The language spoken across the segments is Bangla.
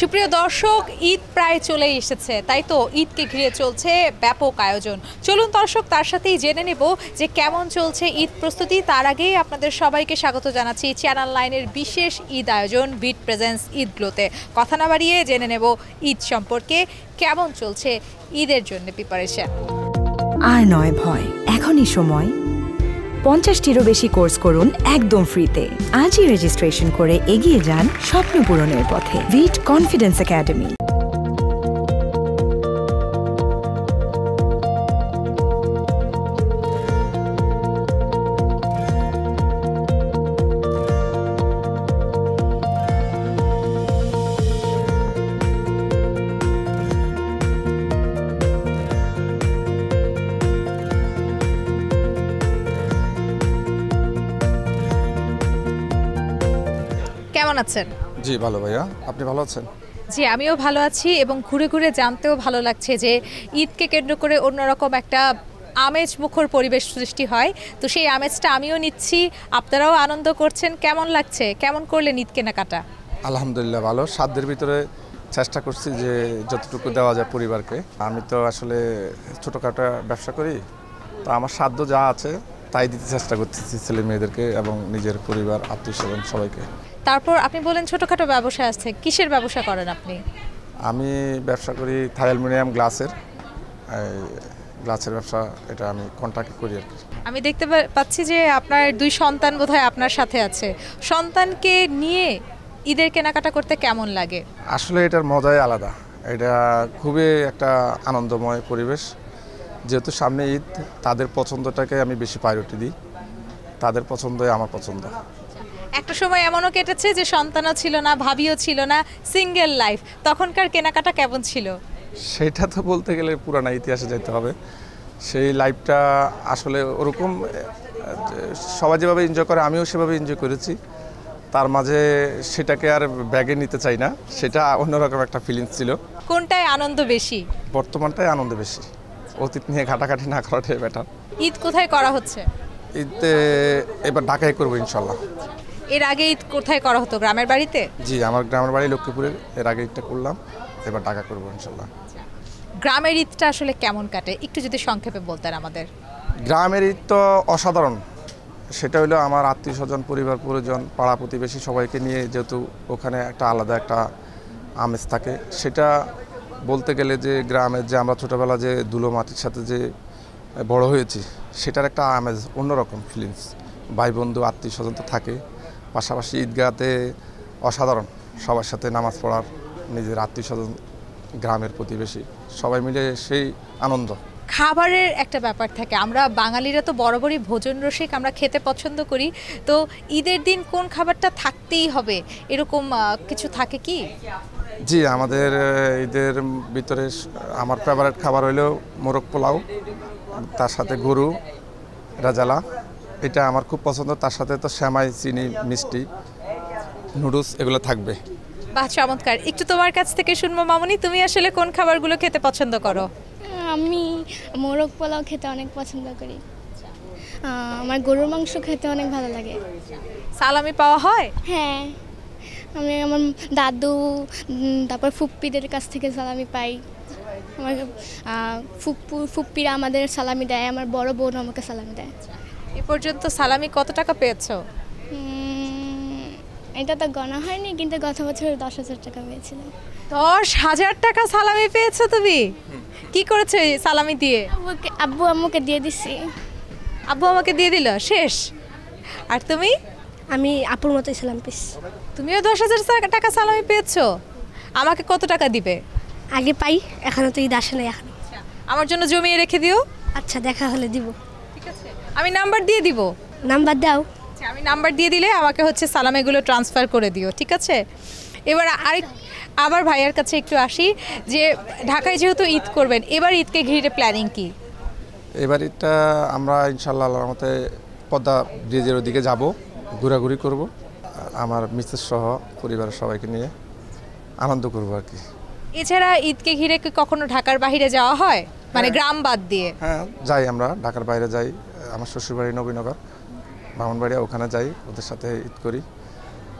সুপ্রিয় দর্শক, ঈদ প্রায় চলে এসেছে, তাই তো ঈদকে ঘিরে চলছে ব্যাপক আয়োজন। চলুন দর্শক, তার সাথেই জেনে নেব যে কেমন চলছে ঈদ প্রস্তুতি। তার আগেই আপনাদের সবাইকে স্বাগত জানাচ্ছি চ্যানেল 9-এর বিশেষ ঈদ আয়োজন বিট প্রেজেন্স ঈদ গ্লোতে। কথা না বাড়িয়ে জেনে নেব ঈদ সম্পর্কে, কেমন চলছে ঈদের জন্য প্রিপারেশন। আর নয় ভয়, এখনই সময়। 50টিরও বেশি কোর্স করুন একদম ফ্রিতে। আজই রেজিস্ট্রেশন করে এগিয়ে যান স্বপ্ন পূরণের পথে। ভিট কনফিডেন্স একাডেমি। কেমন আছেন? জি ভালো ভাইয়া, আপনি ভালো আছেন? জি, আমিও ভালো আছি এবং ঘুরে ঘুরে জানতেও ভালো লাগছে যে ঈদকে কেন্দ্র করে অন্যরকম একটা আমেজ মুখর পরিবেশ সৃষ্টি হয়। তো সেই আমেজটা আমিও নিচ্ছি, আপনারাও আনন্দ করছেন। কেমন লাগছে? কেমন করলেন ঈদ কেনাকাটা? আলহামদুলিল্লাহ ভালো, সাধ্যের ভিতরে চেষ্টা করছি যে যতটুকু দেওয়া যায় পরিবারকে। আমি তো আসলে ছোটোখাটো ব্যবসা করি, তো আমার সাধ্য যা আছে তাই দিতে চেষ্টা করতেছি ছেলে মেয়েদেরকে এবং নিজের পরিবার, আত্মীয় স্বজন সবাইকে। তারপর আপনি বলেন ছোটোখাটো ব্যবসা আছে, কিসের ব্যবসা করেন আপনি? আমি ব্যবসা করি থাই অ্যালুমিনিয়াম গ্লাসের ব্যবসা, এটা আমি কন্ট্রাক্ট করি আর কি। আমি দেখতে পাচ্ছি যে আপনার 2 সন্তান বোধহয় আপনার সাথে আছে। সন্তানকে নিয়ে ঈদের কেনাকাটা করতে কেমন লাগে? আসলে এটার মজাই আলাদা, এটা খুবই একটা আনন্দময় পরিবেশ। যেহেতু সামনে ঈদ, তাদের পছন্দটাকে আমি বেশি প্রায়োরিটি দিই। তাদের পছন্দই আমার পছন্দ। একটা সময় এমনও কেটেছে যে সন্তানও ছিল না, ভাবিও ছিল না, সিঙ্গেল লাইফ। তখনকার কেনাকাটা কেমন ছিল? সেটা তো বলতে গেলে পুরানো ইতিহাসে যেতে হবে। সেই লাইফটা আসলে ওরকম সবাই যেভাবে এনজয় করে আমিও সেভাবে এনজয় করেছি। তার মাঝে সেটাকে আর ব্যাগে নিতে চাই না, সেটা অন্যরকম একটা ফিলিংস ছিল। কোনটায় আনন্দ বেশি? বর্তমানটাই আনন্দ বেশি, অতীত নিয়ে ঘাটাঘাটি না করাটাই বেটার। ঈদ কোথায় করা হচ্ছে? ঈদে এবার ঢাকায় করবো ইনশাল্লাহ। এর আগে ঈদ কোথায় করা হতো? গ্রামের বাড়িতে? জি, আমার গ্রামের বাড়ি লক্ষ্মীপুরের, এর আগে ঈদটা করলাম, এবার ঢাকা করবো ইনশাল্লাহ। গ্রামের ঈদটা আসলে কেমন কাটে একটু যদি সংক্ষেপে বলতেন আমাদের। গ্রামের ঈদ তো অসাধারণ। সেটা হলো আমার আত্মীয় স্বজন, পরিবার পরিজন, পাড়া প্রতিবেশী সবাইকে নিয়ে, যেহেতু ওখানে একটা আলাদা একটা আমেজ থাকে। সেটা বলতে গেলে যে গ্রামের যে আমরা ছোটোবেলা যে ধুলো মাটির সাথে যে বড় হয়েছি, সেটার একটা আমেজ অন্যরকম ফিলিংস। ভাই বন্ধু আত্মীয় স্বজন তো থাকে, পাশাপাশি ঈদগাহতে অসাধারণ সবার সাথে নামাজ পড়ার, নিজের আত্মীয় স্বজন, গ্রামের প্রতিবেশী সবাই মিলে সেই আনন্দ। খাবারের একটা ব্যাপার থাকে, আমরা বাঙালিরা তো বরাবরই ভোজন রসিক, আমরা খেতে পছন্দ করি। তো ঈদের দিন কোন খাবারটা থাকতেই হবে এরকম কিছু থাকে কি? জি, আমাদের ঈদের ভিতরে আমার ফেভারিট খাবার হইলো মোরগ পোলাও, তার সাথে গরু রাজালা, এটা আমার খুব পছন্দ। তার সাথে তো সেমাই, চিনি, মিষ্টি, নুডলস এগুলো থাকবে। বাহ, চমৎকার। একটু তোমার কাছ থেকে শুনবো মামুনি, তুমি আসলে কোন খাবারগুলো খেতে পছন্দ করো? আমি মোরগ পোলাও খেতে অনেক পছন্দ করি। আমার গরুর মাংস খেতে অনেক ভালো লাগে। সালামি পাওয়া হয়? হ্যাঁ, আমি আমার দাদু, তারপর ফুপ্পিদের কাছ থেকে সালামি পাই। আমার ফুপ্পিরা আমাদের সালামি দেয়, আমার বড় বোন আমাকে সালামি দেয়। এ পর্যন্ত সালামি কত টাকা পেয়েছো? এটা তো গণা হয়নি, কিন্তু গত বছর 10,000 টাকা পেয়েছিল। 10,000 টাকা সালামি পেয়েছো তুমি? কি করেছো এই সালামি দিয়ে? আব্বু আম্মুকে দিয়ে দিছি। আব্বু আমাকে দিয়ে দিল, শেষ? আর তুমি? আমি আপুর মতোই সালাম পেয়েছি। তুমিও 10,000 টাকা সালামি পেয়েছো? আমাকে কত টাকা দিবে? আগে পাই, এখনো তো ঈদ আসে না। এখন আমার জন্য জমিয়ে রেখে দিও। আচ্ছা, দেখা হলে দিব। ঠিক আছে, আমি নাম্বার দিয়ে দিব। নাম্বার দাও। আমি নাম্বার দিয়ে দিলে আমাকে সালামিগুলো ট্রান্সফার করে দিও, ঠিক আছে? এবার আবার ভাইয়ার কাছে একটু আসি যে ঢাকায় যেহেতু ঈদ করবেন, এবার ঈদকে ঘিরে প্ল্যানিং কি? এবার ঈদটা আমরা ইনশাল্লাহ আল্লাহর মতে পদ্মা ব্রিজের ওদিকে যাব, ঘোরাঘুরি করব, আমার মিসেস সহ পরিবারের সবাইকে নিয়ে আনন্দ করব আর কি। এছাড়া ঈদকে ঘিরে কি কখনো ঢাকার বাইরে যাওয়া হয়, মানে গ্রাম বাদ দিয়ে? হ্যাঁ, যাই, আমরা ঢাকার বাইরে যাই। আমার শ্বশুরবাড়ি নবীনগর, ব্রাহ্মণবাড়িয়া, ওখানে যাই, ওদের সাথে ঈদ করি।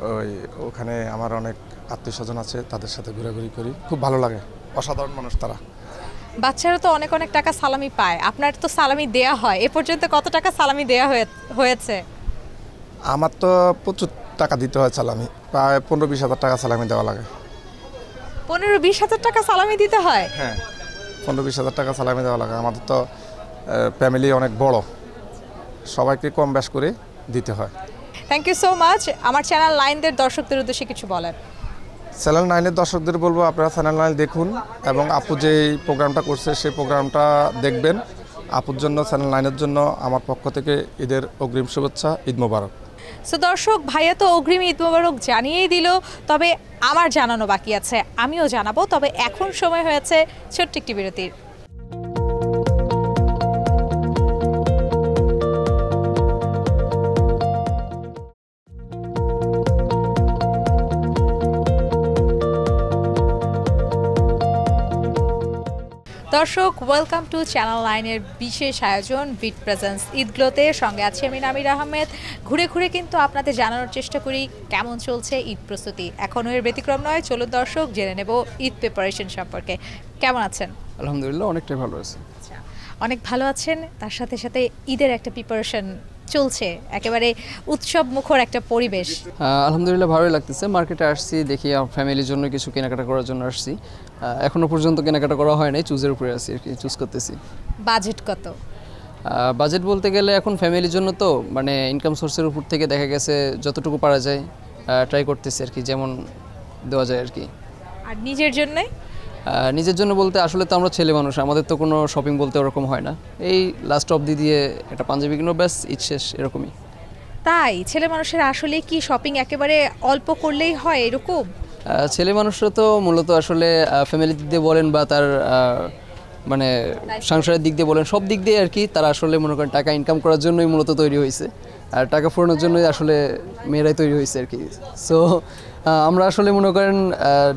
ওই ওখানে আমার অনেক আত্মীয় স্বজন আছে, তাদের সাথে ঘোরাঘুরি করি, খুব ভালো লাগে, অসাধারণ মানুষ তারা। বাচ্চারা তো অনেক অনেক টাকা সালামি পায়, আপনার তো সালামি দেয়া হয়, এ পর্যন্ত কত টাকা সালামি দেয়া হয়েছে? আমার তো প্রচুর টাকা দিতে হয় সালামি, প্রায় 15-20 হাজার টাকা সালামি দেওয়া লাগে। 15-20 হাজার টাকা সালামি দিতে হয়? হ্যাঁ, 15-20 হাজার টাকা সালামি দেওয়া লাগে। আমাদের তো ফ্যামিলি অনেক বড়, সবাইকে কম বেশ করে দিতে হয়। Thank you so much. আমার চ্যানেল 9-দের দর্শকদের উদ্দেশ্যে কিছু বলেন। চ্যানেল 9-এর দর্শকদের বলবো আপনারা চ্যানেল 9 দেখুন এবং আপু যে প্রোগ্রামটা করছে সেই প্রোগ্রামটা দেখবেন। আপুর জন্য, চ্যানেল 9-এর জন্য আমার পক্ষ থেকে ঈদের অগ্রিম শুভেচ্ছা, ঈদ মোবারক। সো দর্শক, ভাইয়া তো অগ্রিম ঈদ মোবারক জানিয়েই দিল, তবে আমার জানানো বাকি আছে, আমিও জানাবো। তবে এখন সময় হয়েছে ছোট্ট একটি বিরতির। দর্শক, ওয়েলকাম টু চ্যানেল 9-এর বিশেষ আয়োজন বিট প্রেজেন্স ঈদগুলোতে। সঙ্গে আছি আমি নামির আহমেদ। ঘুরে ঘুরে কিন্তু আপনাদের জানানোর চেষ্টা করি কেমন চলছে ঈদ প্রস্তুতি। এখনও এর ব্যতিক্রম নয়। চলুন দর্শক, জেনে নেব ঈদ প্রিপারেশন সম্পর্কে। কেমন আছেন? আলহামদুলিল্লাহ, অনেকটাই ভালো আছি। আচ্ছা, অনেক ভালো আছেন। তার সাথে সাথে ঈদের একটা প্রিপারেশন চলছে, একেবারে উৎসব মুখর একটা পরিবেশ। আলহামদুলিল্লাহ, ভালোই লাগতেছে। মার্কেটে আসছি, দেখি আমার ফ্যামিলির জন্য কিছু কেনাকাটা করার জন্য আসছি। এখনো পর্যন্ত কেনাকাটা করা হয় নাই, চুজের উপরে আছি আর কি, চুজ করতেছি। বাজেট কত? বাজেট বলতে গেলে এখন ফ্যামিলির জন্য তো মানে ইনকাম সোর্সের উপর থেকে দেখা গেছে যতটুকু পারা যায় ট্রাই করতেছি আর কি, যেমন দেওয়া যায় আর কি। আর নিজের জন্যে? নিজের জন্য বলতে আসলে তো আমরা ছেলে মানুষ, আমাদের তো কোনো শপিং বলতে ওরকম হয় না। এই লাস্ট অবধি দিয়ে একটা পাঞ্জাবি কিনো, ব্যাস ঈদ শেষ, এরকমই। তাই ছেলে মানুষের আসলে কি শপিং একেবারে অল্প করলেই হয় এরকম? ছেলে মানুষরা তো মূলত আসলে ফ্যামিলির দিক দিয়ে বলেন বা তার মানে সংসারের দিক দিয়ে বলেন, সব দিক দিয়ে আর কি, তারা আসলে মনে করেন টাকা ইনকাম করার জন্যই মূলত তৈরি হয়েছে, আর টাকা ফুরানোর জন্যই আসলে মেয়েরাই তৈরি হয়েছে আর কি। সো আমরা আসলে মনে করেন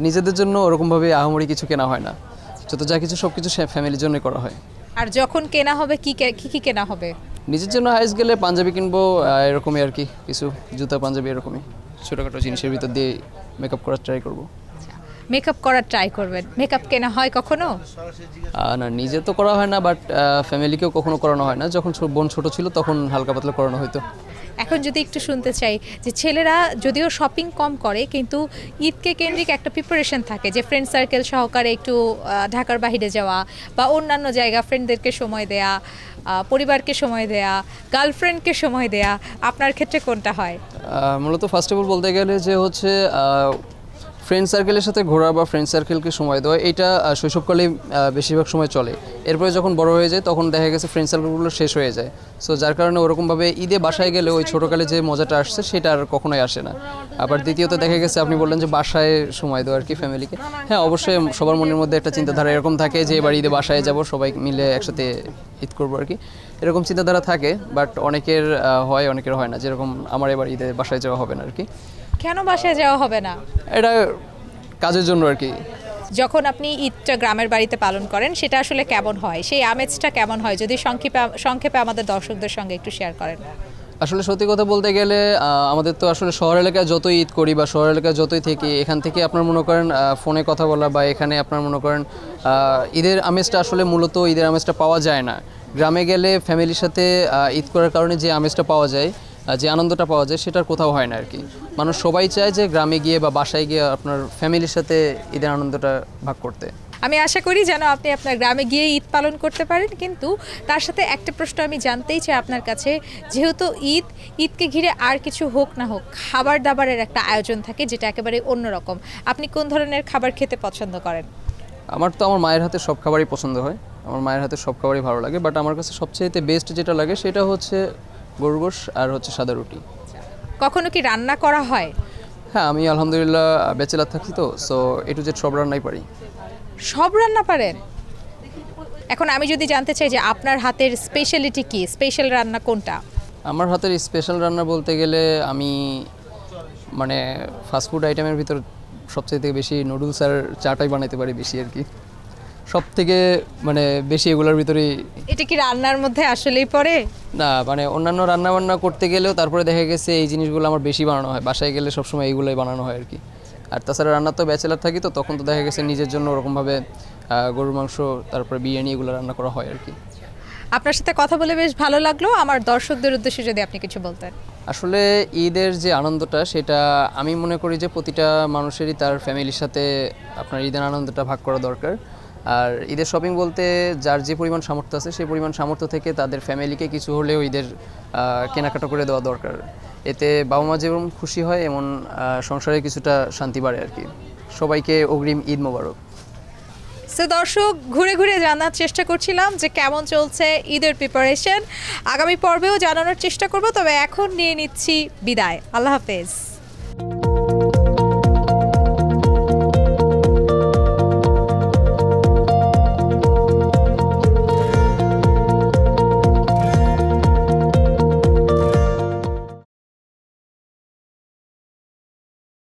নিজেদের জন্য ওরকমভাবে আহামরি কিছু কেনা হয় না, যত যা কিছু সব কিছু ফ্যামিলির জন্যই করা হয়। আর যখন কেনা হবে কি কি কেনা হবে? নিজের জন্য হাইস গেলে পাঞ্জাবি কিনবো, এরকমই আর কি, কিছু জুতা পাঞ্জাবি এরকমই ছোটোখাটো জিনিসের ভিতর দিয়ে মেকআপ করার ট্রাই করবো। মেকআপ করার ট্রাই করবেন? মেকআপ কেনা হয় কখনো? না, নিজে তো করা হয় না, বাট ফ্যামিলিকেও কখনো করানো হয় না। যখন বোন ছোট ছিল তখন হালকা পাতলা করানো হতো। এখন যদি একটু শুনতে চাই যে ছেলেরা যদিও শপিং কম করে, কিন্তু ঈদকে কেন্দ্রিক একটা প্রিপারেশন থাকে, যে ফ্রেন্ড সার্কেল সহকারে একটু ঢাকার বাইরে যাওয়া বা অন্যান্য জায়গা, ফ্রেন্ডদেরকে সময় দেয়া, পরিবারকে সময় দেয়া, গার্লফ্রেন্ডকে সময় দেয়া, আপনার ক্ষেত্রে কোনটা হয়? মূলত ফার্স্ট অফ অল বলতে গেলে যে হচ্ছে ফ্রেন্ড সার্কেলের সাথে ঘোরা বা ফ্রেন্ড সার্কেলকে সময় দেওয়া, এটা শৈশবকালেই বেশিরভাগ সময় চলে। এরপরে যখন বড় হয়ে যায় তখন দেখা গেছে ফ্রেন্ড সার্কেলগুলো শেষ হয়ে যায়। সো যার কারণে ওরকমভাবে ঈদে বাসায় গেলে ওই ছোটোকালে যে মজাটা আসছে সেটা আর কখনোই আসে না। আবার দ্বিতীয়ত দেখা গেছে আপনি বললেন যে বাসায় সময় দেওয়া আর কি ফ্যামিলিকে, হ্যাঁ অবশ্যই সবার মনের মধ্যে একটা চিন্তাধারা এরকম থাকে যে এবার ঈদে বাসায় যাব, সবাই মিলে একসাথে ঈদ করবো আর কি, এরকম চিন্তাধারা থাকে। বাট অনেকের হয়, অনেকের হয় না। যেরকম আমার এবার ঈদে বাসায় যাওয়া হবে না আর কি। কেন বাসায় যাওয়া হবে না? এটা কাজের জন্য আর কি। যখন আপনি ঈদটা গ্রামের বাড়িতে পালন করেন সেটা আসলে কেমন হয়, সেই আমেজটা কেমন হয়, যদি সংক্ষেপে আমাদের দর্শকদের সঙ্গে একটু শেয়ার করেন। আসলে সত্যি কথা বলতে গেলে আমাদের তো আসলে শহর এলাকায় যতই ঈদ করি বা শহর এলাকায় যতই থেকে, এখান থেকে আপনার মনে করেন ফোনে কথা বলা বা এখানে আপনার মনে করেন ঈদের আমেজটা আসলে মূলত ঈদের আমেজটা পাওয়া যায় না। গ্রামে গেলে ফ্যামিলির সাথে ঈদ করার কারণে যে আমেজটা পাওয়া যায়, যে আনন্দটা পাওয়া যায়, সেটার কোথাও হয় না আর কি। মানুষ সবাই চায় যে গ্রামে গিয়ে বা বাসায় গিয়ে আপনার ফ্যামিলির সাথে ঈদের আনন্দটা ভাগ করতে। আমি আশা করি যেন আপনি আপনার গ্রামে গিয়ে ঈদ পালন করতে পারেন। কিন্তু তার সাথে একটা প্রশ্ন আমি জানতেই চাই আপনার কাছে, যেহেতু ঈদকে ঘিরে আর কিছু হোক না হোক খাবার দাবারের একটা আয়োজন থাকে যেটা একেবারে অন্যরকম। আপনি কোন ধরনের খাবার খেতে পছন্দ করেন? আমার তো আমার মায়ের হাতে সব খাবারই পছন্দ হয়, আমার মায়ের হাতে সব খাবারই ভালো লাগে। বাট আমার কাছে সবচেয়ে বেস্ট যেটা লাগে সেটা হচ্ছে গরুর গোশ আর হচ্ছে সাদা রুটি। কখনো কি রান্না করা হয়? হ্যাঁ, আমি আলহামদুলিল্লাহ ব্যাচেলার থাকি তো, সো এ টু জেড সব রান্নাই পারি। সব রান্না পারেন? এখন আমি যদি জানতে চাই যে আপনার হাতের স্পেশালিটি কি, স্পেশাল রান্না কোনটা? আমার হাতের স্পেশাল রান্না বলতে গেলে আমি মানে ফাস্টফুড আইটেমের ভিতর সবচেয়ে বেশি নুডলস আর চাটাই বানাইতে পারি বেশি আর কি। সব থেকে মানে বেশি এগুলোর ভিতরেই। এটা কি রান্নার মধ্যে আসলেই পড়ে? না মানে অন্যান্য রান্না বান্না করতে গেলেও তারপরে দেখা গেছে এই জিনিসগুলো আমার বেশি বানানো হয়, বাসায় গেলে সবসময় এইগুলোই বানানো হয় আর কি। আর তাছাড়া রান্না তো ব্যাচেলার থাকি, তো তখন তো দেখা গেছে নিজের জন্য ওরকমভাবে গরুর মাংস তারপরে বিরিয়ানি এগুলো রান্না করা হয় আর কি। আপনার সাথে কথা বলে বেশ ভালো লাগলো। আমার দর্শকদের উদ্দেশ্যে যদি আপনি কিছু বলতেন। আসলে ঈদের যে আনন্দটা সেটা আমি মনে করি যে প্রতিটা মানুষেরই তার ফ্যামিলির সাথে আপনার ঈদের আনন্দটা ভাগ করা দরকার। আর ঈদের শপিং বলতে যার যে পরিমাণ সামর্থ্য আছে সেই পরিমাণ সামর্থ্য থেকে তাদের ফ্যামিলিকে কিছু হলেও ঈদের কেনাকাটা করে দেওয়া দরকার। এতে বাবা মা যেমন খুশি হয় এমন সংসারে কিছুটা শান্তি বাড়ে আর কি। সবাইকে অগ্রিম ঈদ মোবারক। সো দর্শক, ঘুরে ঘুরে জানার চেষ্টা করছিলাম যে কেমন চলছে ঈদের প্রিপারেশন। আগামী পর্বেও জানানোর চেষ্টা করব, তবে এখন নিয়ে নিচ্ছি বিদায়। আল্লাহ হাফেজ।